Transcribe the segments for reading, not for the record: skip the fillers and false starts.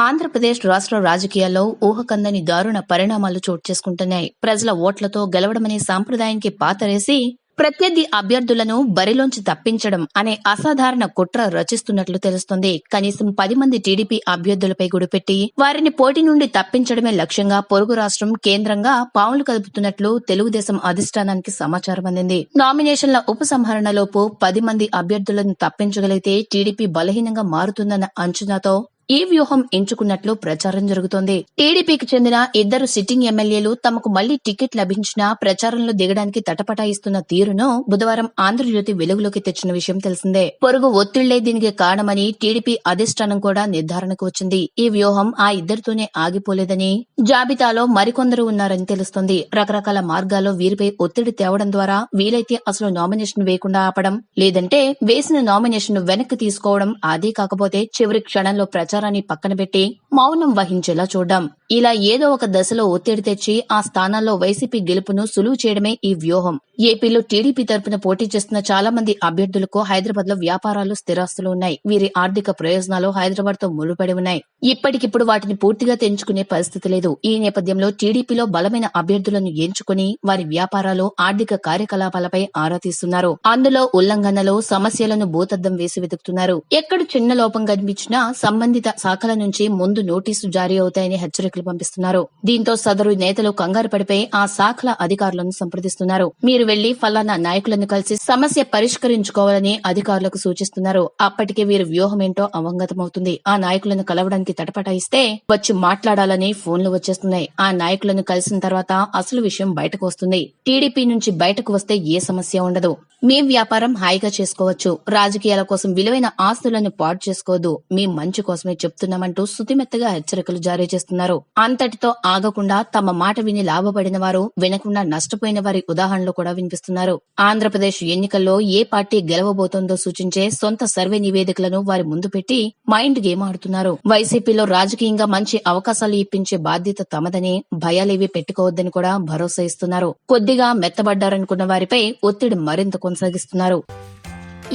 ఆంధ్రప్రదేశ్ రాష్ట్ర రాజకీయాల్లో ఊహకందని దారుణ పరిణామాలు చోటు చేసుకుంటున్నాయి. ప్రజల ఓట్లతో గెలవడమనే సాంప్రదాయానికి పాతరేసి ప్రత్యర్థి అభ్యర్థులను బరిలోంచి తప్పించడం అనే అసాధారణ కుట్ర రచిస్తున్నట్లు తెలుస్తోంది. కనీసం 10 మంది టీడీపీ అభ్యర్థులపై గుడిపెట్టి వారిని పోటీ నుండి తప్పించడమే లక్ష్యంగా పొరుగు రాష్ట్రం కేంద్రంగా పావులు కదుపుతున్నట్లు తెలుగుదేశం అధిష్టానానికి సమాచారం అందింది. నామినేషన్ల ఉపసంహరణలోపు 10 మంది అభ్యర్థులను తప్పించగలిగితే టీడీపీ బలహీనంగా మారుతుందన్న అంచనాతో ఈ వ్యూహం ఎంచుకున్నట్లు ప్రచారం జరుగుతోంది. టీడీపీకి చెందిన 2 సిట్టింగ్ ఎమ్మెల్యేలు తమకు మళ్లీ టికెట్ లభించినా ప్రచారంలో దిగడానికి తటపటాయిస్తున్న తీరును బుధవారం ఆంధ్రజ్యోతి వెలుగులోకి తెచ్చిన విషయం తెలిసిందే. పొరుగు ఒత్తిళ్లే దీనికి కారణమని టీడీపీ అధిష్టానం కూడా నిర్ధారణకు వచ్చింది. ఈ వ్యూహం ఆ ఇద్దరితోనే ఆగిపోలేదని, జాబితాలో మరికొందరు ఉన్నారని తెలుస్తోంది. రకరకాల మార్గాల్లో వీరిపై ఒత్తిడి తేవడం ద్వారా వీలైతే అసలు నామినేషన్ వేయకుండా ఆపడం, లేదంటే వేసిన నామినేషన్ వెనక్కి తీసుకోవడం, అదే కాకపోతే చివరి క్షణంలో ప్రచారాన్ని పక్కన పెట్టి మౌనం వహించేలా చూడ్డాం. ఇలా ఏదో ఒక దశలో ఒత్తిడి తెచ్చి ఆ స్థానాల్లో వైసీపీ గెలుపును సులువు చేయడమే ఈ వ్యూహం. ఏపీలో టీడీపీ తరపున పోటీ చేస్తున్న చాలా మంది అభ్యర్థులకు హైదరాబాద్ లో వ్యాపారాలు, స్థిరాస్తులు ఉన్నాయి. వీరి ఆర్థిక ప్రయోజనాలు హైదరాబాద్ తో ముడిపడి ఉన్నాయి. ఇప్పటికిప్పుడు వాటిని పూర్తిగా తెంచుకునే పరిస్థితి లేదు. ఈ నేపథ్యంలో టీడీపీలో బలమైన అభ్యర్థులను ఎంచుకుని వారి వ్యాపారాలు, ఆర్థిక కార్యకలాపాలపై ఆరా తీస్తున్నారు. అందులో ఉల్లంఘనలు, సమస్యలను భూతద్దం వేసి వెతుకుతున్నారు. ఎక్కడ చిన్న లోపం కనిపించినా సంబంధిత శాఖల నుంచి ముందు నోటీసు జారీ అవుతాయని హెచ్చరికలు పంపిస్తున్నారు. దీంతో సదరు నేతలు కంగారు పడిపోయి ఆ శాఖల అధికారులను సంప్రదిస్తున్నారు. మీరు వెళ్లి ఫలానా నాయకులను కలిసి సమస్య పరిష్కరించుకోవాలని అధికారులకు సూచిస్తున్నారు. అప్పటికే వీరి వ్యూహమేంటో అవంగతమవుతుంది. ఆ నాయకులను కలవడానికి తటపటాయిస్తే వచ్చి మాట్లాడాలని ఫోన్లు వచ్చేస్తున్నాయి. ఆ నాయకులను కలిసిన తర్వాత అసలు విషయం బయటకు వస్తుంది. టీడీపీ నుంచి బయటకు వస్తే ఏ సమస్య ఉండదు. మీ వ్యాపారం హాయిగా చేసుకోవచ్చు. రాజకీయాల కోసం విలువైన ఆస్తులను పాడు చేసుకోవద్దు. మీ మంచి కోసమే చెప్తున్నామంటూ శుతిమెత్తగా హెచ్చరికలు జారీ చేస్తున్నారు. అంతటితో ఆగకుండా తమ మాట విని లాభపడిన వారు, వినకుండా నష్టపోయిన వారి ఉదాహరణలు కూడా వినిపిస్తున్నారు. ఆంధ్రప్రదేశ్ ఎన్నికల్లో ఏ పార్టీ గెలవబోతోందో సూచించే సొంత సర్వే నివేదికలను వారి ముందు పెట్టి మైండ్ గేమ్ ఆడుతున్నారు. వైసీపీలో రాజకీయంగా మంచి అవకాశాలు ఇప్పించే బాధ్యత తమదని, భయాలేవీ పెట్టుకోవద్దని కూడా భరోసా ఇస్తున్నారు. కొద్దిగా మెత్తబడ్డారనుకున్న వారిపై ఒత్తిడి మరింత కొనసాగిస్తున్నారు.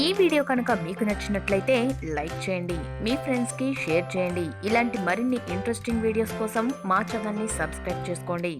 ఈ వీడియో కనుక మీకు నచ్చినట్లయితే లైక్ చేయండి, మీ ఫ్రెండ్స్ కి షేర్ చేయండి. ఇలాంటి మరిన్ని ఇంట్రెస్టింగ్ వీడియోస్ కోసం మా ఛానల్ ని సబ్స్క్రైబ్ చేసుకోండి.